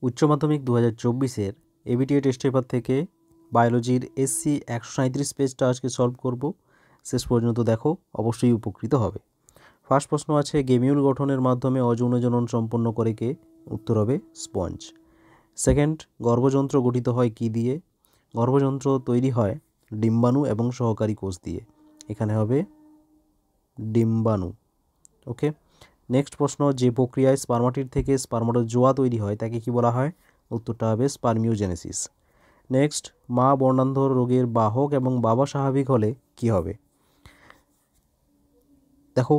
উচ্চ মাধ্যমিক 2024-এর ABTA test paper থেকে বায়োলজির এসসি 137 পেজটা আজকে সলভ করব। শেষ পর্যন্ত দেখো, অবশ্যই উপকৃত হবে। ফার্স্ট প্রশ্ন আছে, গেমিউল গঠনের মাধ্যমে অযৌনজনন সম্পন্ন করে কে? উত্তর হবে স্পঞ্জ। সেকেন্ড, গর্ভযন্ত্র গঠিত হয় কি দিয়ে? গর্ভযন্ত্র তৈরি হয় ডিম্বাণু এবং সহকারী কোষ দিয়ে। এখানে হবে ডিম্বাণু। ওকে। নেক্সট প্রশ্ন, যে প্রক্রিয়ায় স্পার্মাটিড থেকে স্পার্মাটোজোয়া তৈরি হয় তাকে কি বলা হয়? উত্তরটা হবে স্পার্মিওজেনেসিস। নেক্সট, মা বর্ণান্ধ রোগের বাহক এবং বাবা স্বাভাবিক হলে কি হবে? দেখো,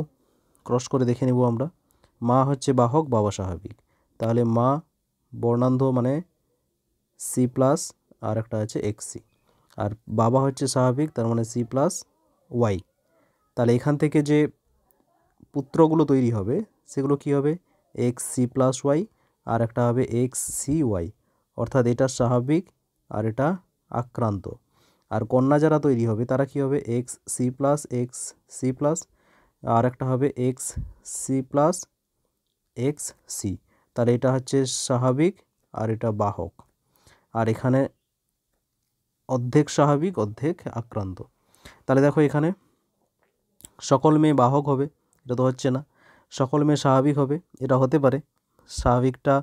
ক্রস করে দেখে নেব আমরা। মা হচ্ছে বাহক, বাবা স্বাভাবিক, তাহলে মা বর্ণান্ধ মানে সি প্লাস আর একটা আছে এক্সসি, আর বাবা হচ্ছে স্বাভাবিক, তার মানে সি প্লাস ওয়াই। তাহলে এখান থেকে যে পুত্রগুলো তৈরি হবে সেগুলো কি হবে? এক্স সি প্লাস ওয়াই, আর একটা হবে এক্স সি ওয়াই, অর্থাৎ এটা স্বাভাবিক আর এটা আক্রান্ত। আর কন্যা যারা তৈরি হবে তারা কি হবে? X C plus x C plus, আর একটা হবে x C plus x C. তাহলে এটা হচ্ছে স্বাভাবিক আর এটা বাহক, আর এখানে অর্ধেক স্বাভাবিক অর্ধেক আক্রান্ত। তাহলে দেখো, এখানে সকল মেয়ে বাহক হবে, এটা তো হচ্ছে না। সকল মেয়ে স্বাভাবিক হবে, এটা হতে পারে। স্বাভাবিকটা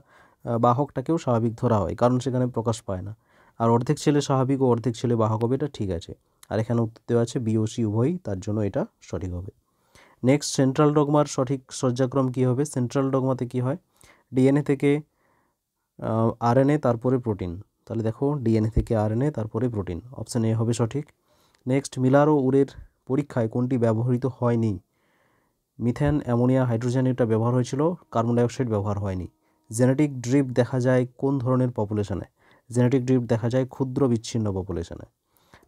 বাহকটাকেও স্বাভাবিক ধরা হয়, কারণ সেখানে প্রকাশ পায় না। আর অর্ধেক ছেলে স্বাভাবিক ও অর্ধেক ছেলে বাহক হবে, এটা ঠিক আছে। আর এখানে উত্তর দেওয়া আছে বি ও সি উভয়ই, তার জন্য এটা সঠিক হবে। নেক্সট, সেন্ট্রাল ডগমার সঠিক সজ্জাক্রম কী হবে? সেন্ট্রাল ডগমাতে কী হয়? ডিএনএ থেকে আরএনএ তারপরে প্রোটিন। তাহলে দেখো, ডিএনএ থেকে আরএনএ তারপরে প্রোটিন, অপশান এ হবে সঠিক। নেক্সট, মিলার ও উরের পরীক্ষায় কোনটি ব্যবহৃত হয়নি? মিথেন, অ্যামোনিয়া, হাইড্রোজেন এটা ব্যবহার হয়েছিল, কার্বন ডাইঅক্সাইড ব্যবহার হয়নি। জেনেটিক ড্রিফট দেখা যায় কোন ধরনের পপুলেশনে? জেনেটিক ড্রিফট দেখা যায় ক্ষুদ্র বিচ্ছিন্ন পপুলেশনে।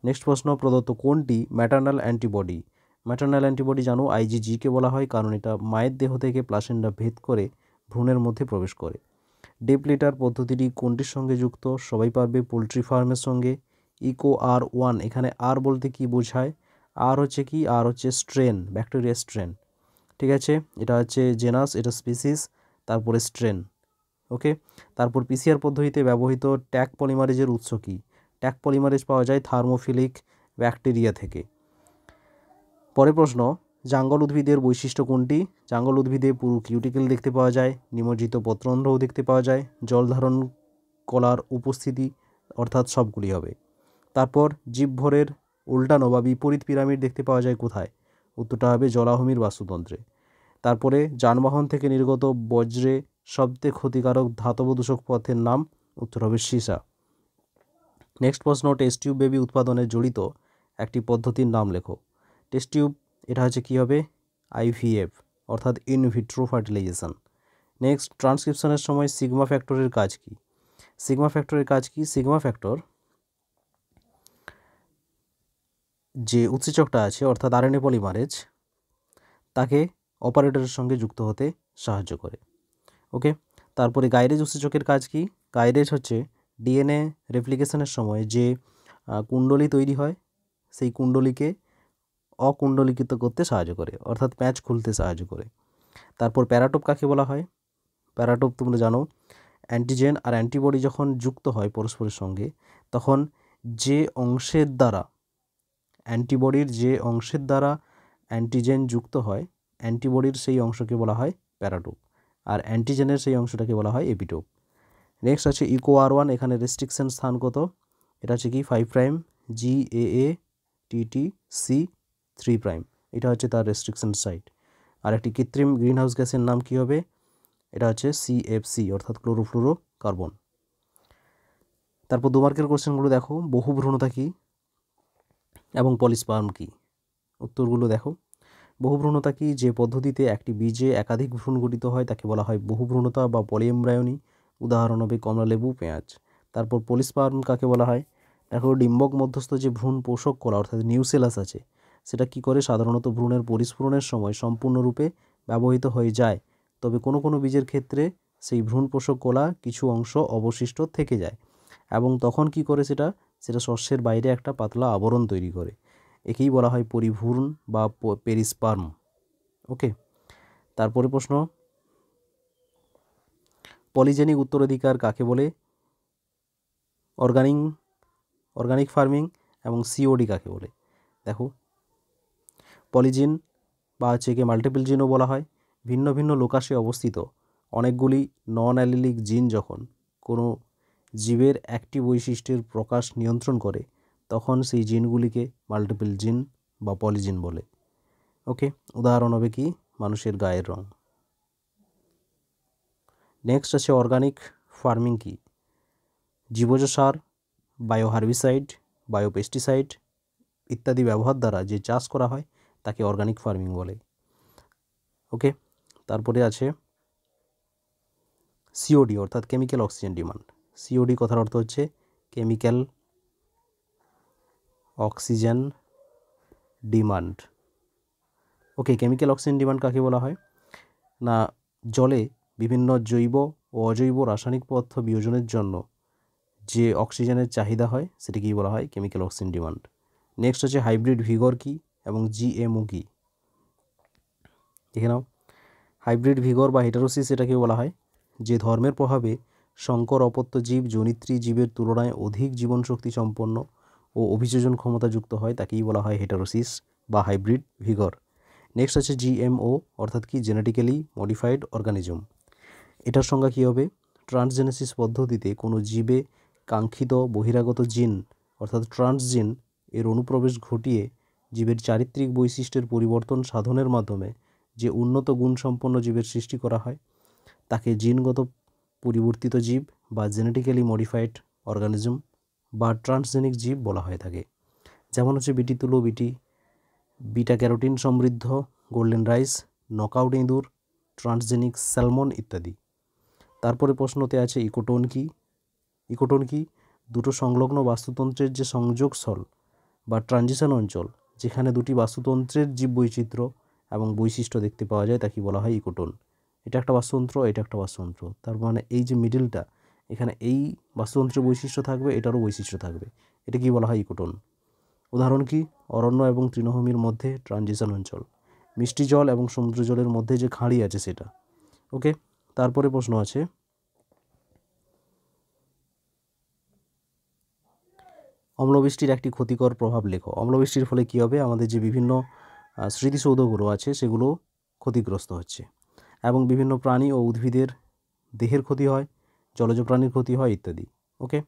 নেক্সট প্রশ্ন, প্রদত্ত কোনটি ম্যাটার্নাল অ্যান্টিবডি? ম্যাটার্নাল অ্যান্টিবডি জানো, আইজিজিকে বলা হয়, কারণ এটা মায়ের দেহ থেকে প্লাসেন্টা ভেদ করে ভ্রূণের মধ্যে প্রবেশ করে। ডিপ লিটার পদ্ধতিটি কোনটির সঙ্গে যুক্ত? সবাই পারবে, পোলট্রি ফার্মের সঙ্গে। ইকো আর ওয়ান, এখানে আর বলতে কি বোঝায়? আর হচ্ছে কি? আর হচ্ছে স্ট্রেন, ব্যাকটেরিয়া স্ট্রেন। ঠিক আছে, এটা হচ্ছে জেনাস, এটা স্পিসিস, তারপরে স্ট্রেন। ওকে। তারপর পিসিআর পদ্ধতিতে ব্যবহৃত ট্যাগ পলিমারেজের উৎস কি? ট্যাগ পলিমারেজ পাওয়া যায় থার্মোফিলিক ব্যাকটেরিয়া থেকে। পরের প্রশ্ন, জাঙ্গল উদ্ভিদের বৈশিষ্ট্য কোনটি? জাঙ্গল উদ্ভিদে পুরু কিউটিকেল দেখতে পাওয়া যায়, নিমজ্জিত পত্রন্ধ্রও দেখতে পাওয়া যায়, জল ধারণ কলার উপস্থিতি, অর্থাৎ সবগুলি হবে। তারপর জীবভরের উল্টানো বা বিপরীত পিরামিড দেখতে পাওয়া যায় কোথায়? উত্তরটা হবে জলাভূমির বাস্তুতন্ত্রে। তারপরে যানবাহন থেকে নির্গত বজ্রে সবচেয়ে ক্ষতিকারক ধাতব দূষক পদার্থের নাম? উত্তর হবে সীসা। নেক্সট প্রশ্ন, টেস্ট টিউব বেবি উৎপাদনে জড়িত একটি পদ্ধতির নাম লেখো। টেস্ট টিউব এটা হচ্ছে কী হবে? আইভিএফ, অর্থাৎ ইন ভিট্রো ফার্টিলাইজেশন। নেক্সট, ট্রান্সক্রিপশনের সময় সিগমা ফ্যাক্টরের কাজ কি? সিগমা ফ্যাক্টরের কাজ কি? সিগমা ফ্যাক্টর যে উৎসেচকটা আছে, অর্থাৎ আরএনএ পলিমারেজ, তাকে অপারেটরের সঙ্গে যুক্ত হতে সাহায্য করে। ওকে। তারপরে গাইরেজ উৎসেচকের কাজ কি? গাইরেজ হচ্ছে ডিএনএ রেপ্লিকেশনের সময় যে কুণ্ডলী তৈরি হয়, সেই কুণ্ডলীকে অকুণ্ডলীকৃত করতে সাহায্য করে, অর্থাৎ প্যাচ খুলতে সাহায্য করে। তারপর প্যারাটোপ কাকে বলা হয়? প্যারাটোপ তোমরা জানো, অ্যান্টিজেন আর অ্যান্টিবডি যখন যুক্ত হয় পরস্পরের সঙ্গে, তখন যে অংশের দ্বারা অ্যান্টিবডির যে অংশের দ্বারা অ্যান্টিজেন যুক্ত হয়, অ্যান্টিবডির সেই অংশকে বলা হয় প্যারাটোপ, আর অ্যান্টিজেনের সেই অংশটাকে বলা হয় এপিটোপ। নেক্সট আছে ইকো আর ওয়ান, এখানে রেস্ট্রিকশন স্থান কত? এটা হচ্ছে কি 5 প্রাইম, জি এ এ টি টি সি 3 প্রাইম, এটা হচ্ছে তার রেস্ট্রিকশন সাইট। আর একটি কৃত্রিম গ্রিনহাউস গ্যাসের নাম কি হবে? এটা হচ্ছে সিএফসি, অর্থাৎ ক্লোরোফ্লুরো কার্বন। তারপর 2 মার্কের কোশ্চেনগুলো দেখো, বহুভ্রূণতা কি এবং পলিস্পার্ম কি? উত্তরগুলো দেখো। বহুভ্রূণতা কি? যে পদ্ধতিতে একটি বীজে একাধিক ভ্রূণ গঠিত হয় তাকে বলা হয় বহুভ্রূণতা বা পলিএমব্রায়োনি, উদাহরণ হবে কমলালেবু, পেঁয়াজ। তারপর পলিস্পার্ম কাকে বলা হয়? দেখো, ডিম্বক মধ্যস্থ যে ভ্রূণ পোষক কলা অর্থাৎ নিউসেলাস আছে, সেটা কি করে? সাধারণত ভ্রূণের পরিস্ফুরণের সময় সম্পূর্ণরূপে ব্যবহৃত হয়ে যায়, তবে কোনো কোনো বীজের ক্ষেত্রে সেই ভ্রূণ পোষক কলা কিছু অংশ অবশিষ্ট থেকে যায়, এবং তখন কি করে সেটা শস্যের বাইরে একটা পাতলা আবরণ তৈরি করে। একেই বলা হয় পরিভ্রূণ বা পেরিস্পার্ম। ওকে। তারপরে প্রশ্ন, পলিজেনিক উত্তরাধিকার কাকে বলে, অর্গানিক ফার্মিং এবং সিওডি কাকে বলে। দেখো, পলিজিন বা হচ্ছে কি মাল্টিপল জিনও বলা হয়, ভিন্ন ভিন্ন লোকাসে অবস্থিত অনেকগুলি নন অ্যালিলিক জিন যখন কোনো জীবের একটি বৈশিষ্ট্যের প্রকাশ নিয়ন্ত্রণ করে তখন সেই জিনগুলিকে মাল্টিপল জিন বা পলিজিন বলে। ওকে, উদাহরণ হবে কি মানুষের গায়ের রং। নেক্সট আছে অর্গানিক ফার্মিং কি, জীবজ সার, বায়োহার্বিসাইড, বায়োপেস্টিসাইড ইত্যাদি ব্যবহার দ্বারা যে চাষ করা হয় তাকে অর্গানিক ফার্মিং বলে। ওকে, তারপরে আছে সিওডি অর্থাৎ কেমিক্যাল অক্সিজেন ডিমান্ড। সিওডি কথার অর্থ হচ্ছে কেমিক্যাল অক্সিজেন ডিমান্ড। ওকে, কেমিক্যাল অক্সিজেন ডিমান্ড কাকে বলা হয় না, জলে বিভিন্ন জৈব ও অজৈব রাসায়নিক পদার্থ বিয়োজনের জন্য যে অক্সিজেনের চাহিদা হয় সেটাকেই বলা হয় কেমিক্যাল অক্সিজেন ডিমান্ড। নেক্সট হচ্ছে হাইব্রিড ভিগর কি এবং জিএমও কি, দেখে নাও। হাইব্রিড ভিগর বা হেটারোসিস এটাকে বলা হয় যে ধর্মের প্রভাবে সংকর অপত্য জীব জনিত্রী জীবের তুলনায় অধিক জীবনশক্তি সম্পন্ন ও অভিযোজন ক্ষমতাযুক্ত হয়, তাকেই বলা হয় হেটারোসিস বা হাইব্রিড ভিগর। নেক্সট আছে জিএমও অর্থাৎ কি জেনেটিক্যালি মডিফাইড অর্গানিজম। এটার সংজ্ঞা কী হবে, ট্রান্সজেনেসিস পদ্ধতিতে কোনো জীবে কাঙ্ক্ষিত বহিরাগত জিন অর্থাৎ ট্রান্সজিন এর অনুপ্রবেশ ঘটিয়ে জীবের চারিত্রিক বৈশিষ্ট্যের পরিবর্তন সাধনের মাধ্যমে যে উন্নত গুণসম্পন্ন জীবের সৃষ্টি করা হয় তাকে জিনগত পরিবর্তিত জীব বা জেনেটিক্যালি মডিফাইড অর্গানিজম বা ট্রান্সজেনিক জীব বলা হয়ে থাকে। যেমন হচ্ছে বিটি তুলো, বিটা ক্যারোটিন সমৃদ্ধ গোল্ডেন রাইস, নকআউট ইঁদুর, ট্রান্সজেনিক স্যালমন ইত্যাদি। তারপরে প্রশ্নতে আছে ইকোটোন কি। ইকোটোন কি, দুটো সংলগ্ন বাস্তুতন্ত্রের যে সংযোগস্থল বা ট্রানজিশন অঞ্চল যেখানে দুটি বাস্তুতন্ত্রের জীব বৈচিত্র্য এবং বৈশিষ্ট্য দেখতে পাওয়া যায় তাকে বলা হয় ইকোটোন। এটা একটা বাস্তুতন্ত্র, এটা একটা বাস্তুতন্ত্র, তার মানে এই যে মিডিলটা এখানে এই বাস্তুতন্ত্রের বৈশিষ্ট্য থাকবে, এটারও বৈশিষ্ট্য থাকবে, এটা কি বলা হয় ইকোটোন। উদাহরণ কি, অরণ্য এবং তৃণভূমির মধ্যে ট্রানজিশন অঞ্চল, মিষ্টি জল এবং সমুদ্র জলের মধ্যে যে খাঁড়ি আছে সেটা। ওকে, তারপরে প্রশ্ন আছে অম্লবৃষ্টির একটি ক্ষতিকর প্রভাব লেখো। অম্লবৃষ্টির ফলে কী হবে, আমাদের যে বিভিন্ন স্মৃতিসৌধগুলো আছে সেগুলো ক্ষতিগ্রস্ত হচ্ছে এবং বিভিন্ন প্রাণী ও উদ্ভিদের দেহের ক্ষতি হয়, জলজ প্রাণীর ক্ষতি হয় ইত্যাদি। ওকে।